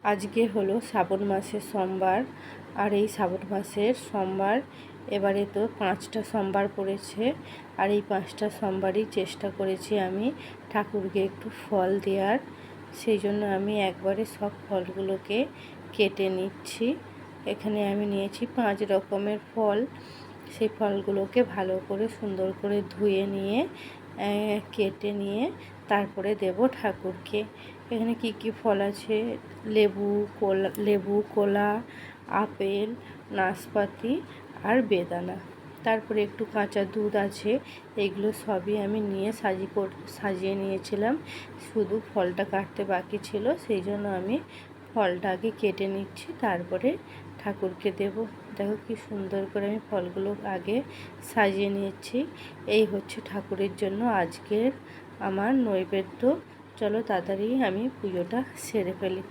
আজকে হলো শ্রাবণ মাসের সোমবার। আর এই শ্রাবণ মাসের সোমবার এবারে তো 5টা সোমবার পড়েছে। আর এই 5টা সোমবারই চেষ্টা করেছি আমি ঠাকুরকে একটু ফল দেওয়ার। সেই জন্য আমি একবারে সব ফলগুলোকে কেটে নিচ্ছি। এখানে আমি নিয়েছি 5 রকমের ফল। সেই ফলগুলোকে ভালো করে সুন্দর করে ধুয়ে নিয়ে কেটে নিয়ে তারপরে দেব ঠাকুরকে। এখানে কি কি ফল আছে? লেবু, কলা, আপেল, নাশপাতি আর বেদানা। তারপরে একটু কাঁচা দুধ আছে। এগুলো সবই আমি নিয়ে সাজিয়ে নিয়েছিলাম। শুধু ফলটা কাটতে বাকি ছিল, সেই জন্য আমি ফলটা আগে কেটে নিচ্ছি, তারপরে ঠাকুরকে দেব। দেখো কি সুন্দর করে আমি ফলগুলো আগে সাজিয়ে নিয়েছি। এই হচ্ছে ঠাকুরের জন্য আজকের আমার নৈবেদ্য। চলো তাড়াতাড়ি আমি পুজোটা সেরে ফেলি।